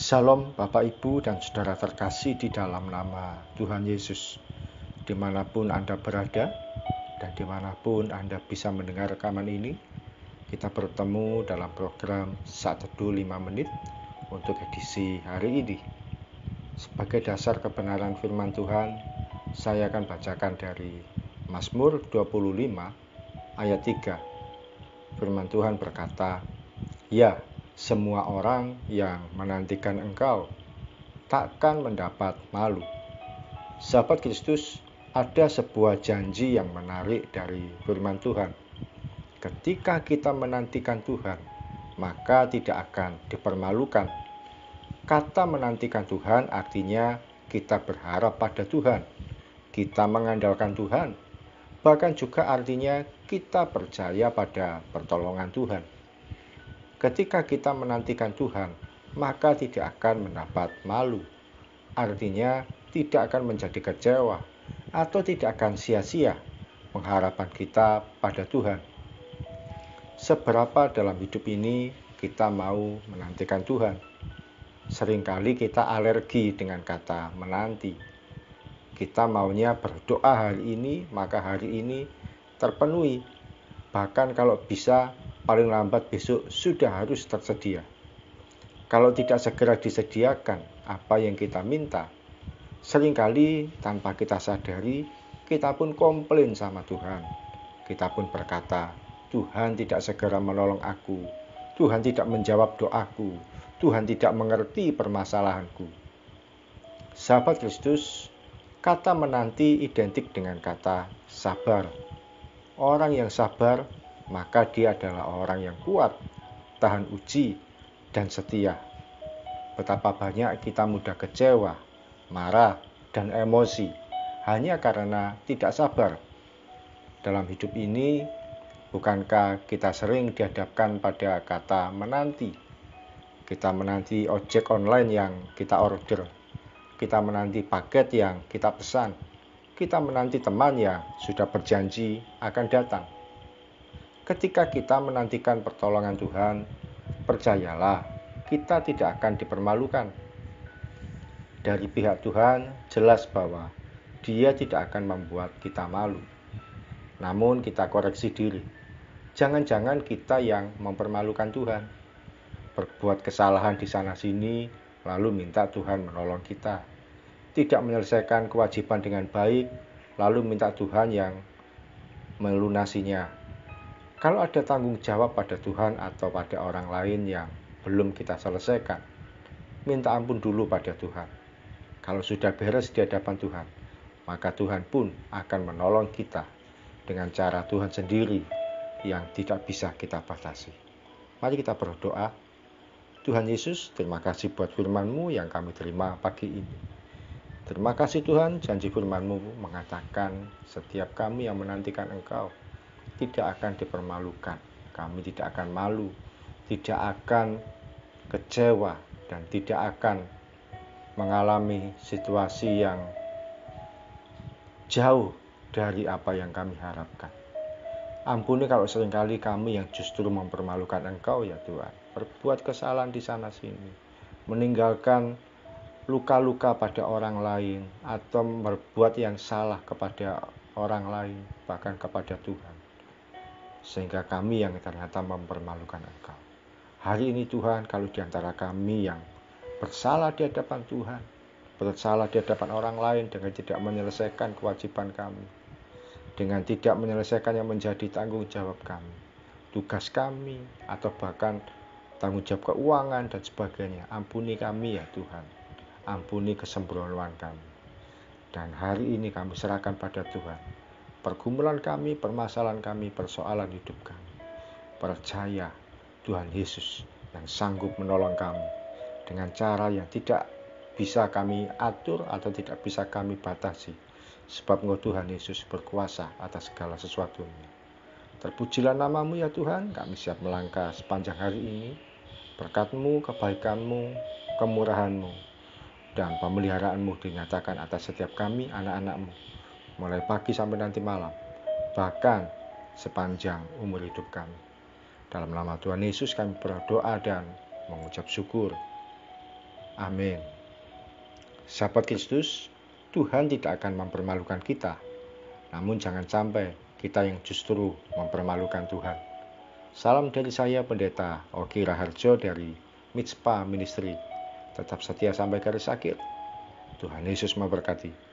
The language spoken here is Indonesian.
Shalom Bapak Ibu dan Saudara terkasih di dalam nama Tuhan Yesus. Dimanapun Anda berada dan dimanapun Anda bisa mendengar rekaman ini, kita bertemu dalam program Saat Teduh 5 Menit untuk edisi hari ini. Sebagai dasar kebenaran firman Tuhan, saya akan bacakan dari Mazmur 25 ayat 3. Firman Tuhan berkata, "Ya, semua orang yang menantikan Engkau takkan mendapat malu." Sahabat Kristus, ada sebuah janji yang menarik dari firman Tuhan. Ketika kita menantikan Tuhan, maka tidak akan dipermalukan. Kata menantikan Tuhan artinya kita berharap pada Tuhan, kita mengandalkan Tuhan, bahkan juga artinya kita percaya pada pertolongan Tuhan. Ketika kita menantikan Tuhan, maka tidak akan mendapat malu. Artinya tidak akan menjadi kecewa atau tidak akan sia-sia pengharapan kita pada Tuhan. Seberapa dalam hidup ini kita mau menantikan Tuhan? Seringkali kita alergi dengan kata menanti. Kita maunya berdoa hari ini, maka hari ini terpenuhi. Bahkan kalau bisa, paling lambat besok sudah harus tersedia. Kalau tidak segera disediakan apa yang kita minta, seringkali tanpa kita sadari, kita pun komplain sama Tuhan. Kita pun berkata, Tuhan tidak segera menolong aku, Tuhan tidak menjawab doaku, Tuhan tidak mengerti permasalahanku. Sahabat Kristus, kata menanti identik dengan kata sabar. Orang yang sabar, maka dia adalah orang yang kuat, tahan uji, dan setia. Betapa banyak kita mudah kecewa, marah, dan emosi hanya karena tidak sabar. Dalam hidup ini, bukankah kita sering dihadapkan pada kata menanti? Kita menanti ojek online yang kita order, kita menanti paket yang kita pesan, kita menanti teman yang sudah berjanji akan datang. Ketika kita menantikan pertolongan Tuhan, percayalah, kita tidak akan dipermalukan. Dari pihak Tuhan, jelas bahwa Dia tidak akan membuat kita malu. Namun kita koreksi diri. Jangan-jangan kita yang mempermalukan Tuhan. Berbuat kesalahan di sana-sini, lalu minta Tuhan menolong kita. Tidak menyelesaikan kewajiban dengan baik, lalu minta Tuhan yang melunasinya. Kalau ada tanggung jawab pada Tuhan atau pada orang lain yang belum kita selesaikan, minta ampun dulu pada Tuhan. Kalau sudah beres di hadapan Tuhan, maka Tuhan pun akan menolong kita dengan cara Tuhan sendiri yang tidak bisa kita batasi. Mari kita berdoa. Tuhan Yesus, terima kasih buat firman-Mu yang kami terima pagi ini. Terima kasih Tuhan, janji firman-Mu mengatakan setiap kami yang menantikan Engkau tidak akan dipermalukan. Kami tidak akan malu, tidak akan kecewa, dan tidak akan mengalami situasi yang jauh dari apa yang kami harapkan. Ampuni kalau seringkali kami yang justru mempermalukan Engkau ya Tuhan. Berbuat kesalahan di sana-sini, meninggalkan luka-luka pada orang lain, atau berbuat yang salah kepada orang lain, bahkan kepada Tuhan. Sehingga kami yang ternyata mempermalukan Engkau. Hari ini Tuhan, kalau di antara kami yang bersalah di hadapan Tuhan, bersalah di hadapan orang lain dengan tidak menyelesaikan kewajiban kami, dengan tidak menyelesaikan yang menjadi tanggung jawab kami, tugas kami, atau bahkan tanggung jawab keuangan dan sebagainya, ampuni kami ya Tuhan, ampuni kesembronoan kami. Dan hari ini kami serahkan pada Tuhan pergumulan kami, permasalahan kami, persoalan hidup kami. Percaya Tuhan Yesus yang sanggup menolong kami dengan cara yang tidak bisa kami atur atau tidak bisa kami batasi. Sebab Engkau Tuhan Yesus berkuasa atas segala sesuatunya. Terpujilah nama-Mu ya Tuhan, kami siap melangkah sepanjang hari ini. Berkat-Mu, kebaikan-Mu, kemurahan-Mu, dan pemeliharaan-Mu dinyatakan atas setiap kami, anak-anak-Mu, mulai pagi sampai nanti malam, bahkan sepanjang umur hidup kami. Dalam nama Tuhan Yesus kami berdoa dan mengucap syukur. Amin. Sahabat Kristus, Tuhan tidak akan mempermalukan kita. Namun jangan sampai kita yang justru mempermalukan Tuhan. Salam dari saya, Pendeta Ogi Raharjo dari Mitspa Ministry. Tetap setia sampai garis akhir. Tuhan Yesus memberkati.